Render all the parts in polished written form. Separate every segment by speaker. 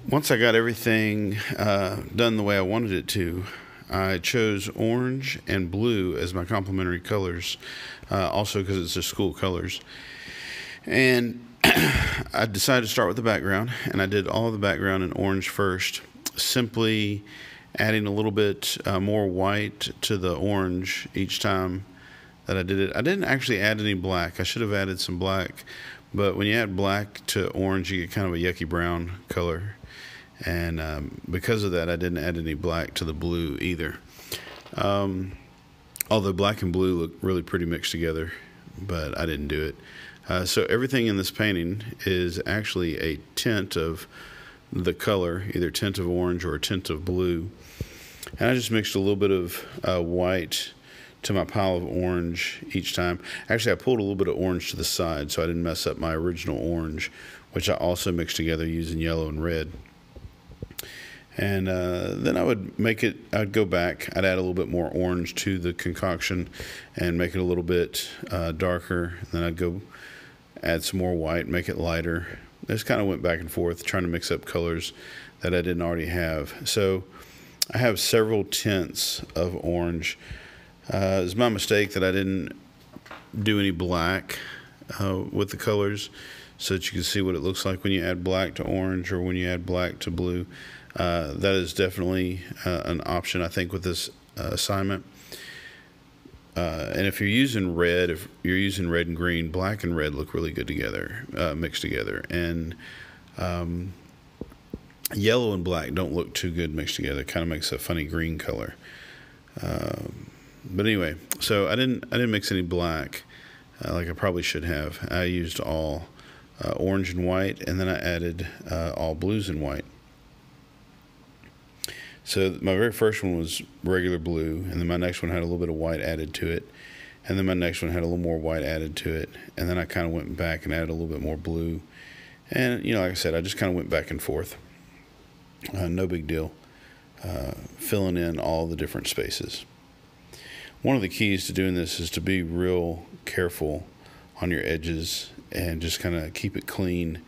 Speaker 1: Once I got everything done the way I wanted it to, I chose orange and blue as my complementary colors, also because it's the school colors. And I decided to start with the background, and I did all the background in orange first, simply adding a little bit more white to the orange each time that I did it. I didn't actually add any black. I should have added some black, but when you add black to orange, you get kind of a yucky brown color. And because of that, I didn't add any black to the blue either. Although black and blue look really pretty mixed together, but I didn't do it. So everything in this painting is actually a tint of the color, either tint of orange or a tint of blue. And I just mixed a little bit of white to my pile of orange each time. Actually, I pulled a little bit of orange to the side so I didn't mess up my original orange, which I also mixed together using yellow and red. And then I'd go back, I'd add a little bit more orange to the concoction and make it a little bit darker. Then I'd go add some more white, make it lighter. I just kind of went back and forth trying to mix up colors that I didn't already have. So I have several tints of orange. It's my mistake that I didn't do any black with the colors so that you can see what it looks like when you add black to orange or when you add black to blue. That is definitely an option, I think, with this assignment. And if you're using red, and green, black and red look really good together, mixed together. And yellow and black don't look too good mixed together. It kind of makes a funny green color. But anyway, so I didn't mix any black like I probably should have. I used all orange and white, and then I added all blues and white. So my very first one was regular blue, and then my next one had a little bit of white added to it, and then my next one had a little more white added to it, and then I kind of went back and added a little bit more blue. And, like I said, I just kind of went back and forth. No big deal. Filling in all the different spaces. One of the keys to doing this is to be real careful on your edges and just kind of keep it clean.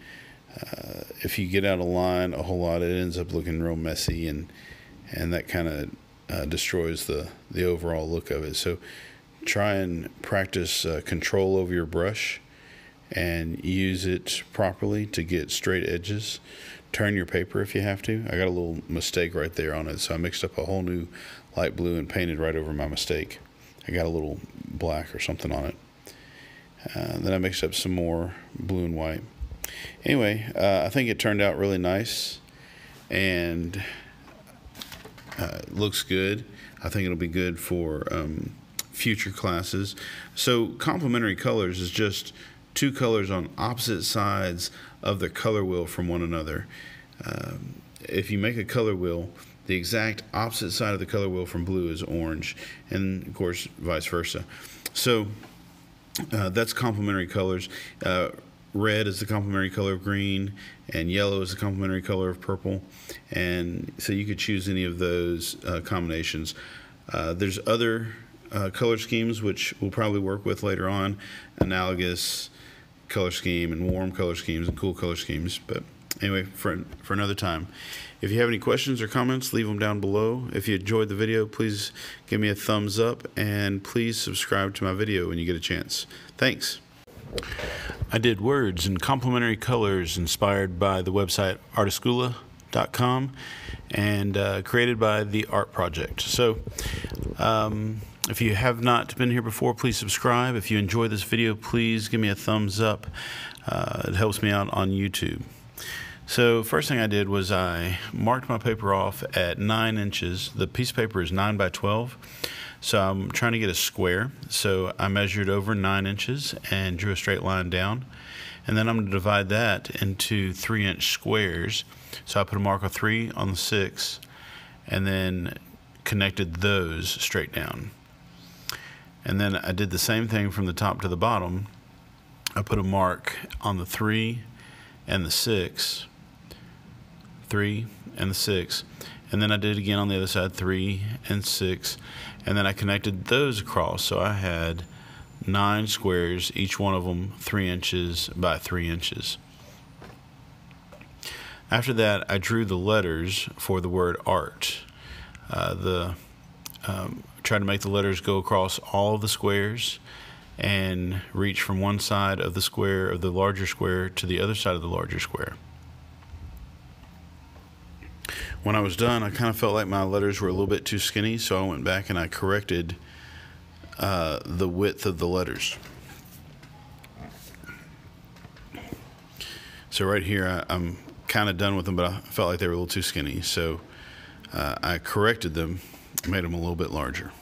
Speaker 1: If you get out of line a whole lot, it ends up looking real messy, and that kind of destroys the overall look of it. So try and practice control over your brush and use it properly to get straight edges. Turn your paper if you have to. I got a little mistake right there on it, so I mixed up a whole new light blue and painted right over my mistake. I got a little black or something on it. Then I mixed up some more blue and white. Anyway, I think it turned out really nice, and it looks good. I think it'll be good for future classes. So complementary colors is just two colors on opposite sides of the color wheel from one another. If you make a color wheel, the exact opposite side of the color wheel from blue is orange, and of course vice versa. So that's complementary colors. Red is the complementary color of green, and yellow is the complementary color of purple. And so you could choose any of those combinations. There's other color schemes which we'll probably work with later on, analogous color scheme and warm color schemes and cool color schemes. But anyway, for another time. If you have any questions or comments, leave them down below. If you enjoyed the video, please give me a thumbs up, and please subscribe to my video when you get a chance. Thanks. I did words in complementary colors inspired by the website artiscula.com and created by The Art Project. So if you have not been here before, please subscribe. If you enjoy this video, please give me a thumbs up. It helps me out on YouTube. So first thing I did was I marked my paper off at 9 inches. The piece of paper is 9 by 12. So I'm trying to get a square. So I measured over 9 inches and drew a straight line down. And then I'm going to divide that into 3-inch squares. So I put a mark of 3 on the 6 and then connected those straight down. And then I did the same thing from the top to the bottom. I put a mark on the 3 and the 6, 3 and the 6, and then I did it again on the other side, 3 and 6, and then I connected those across. So I had 9 squares, each one of them 3 inches by 3 inches. After that, I drew the letters for the word art. Tried to make the letters go across all of the squares and reach from one side of the square, of the larger square, to the other side of the larger square. When I was done, I kind of felt like my letters were a little bit too skinny, so I went back and I corrected the width of the letters. So right here, I'm kind of done with them, but I felt like they were a little too skinny, so I corrected them, made them a little bit larger.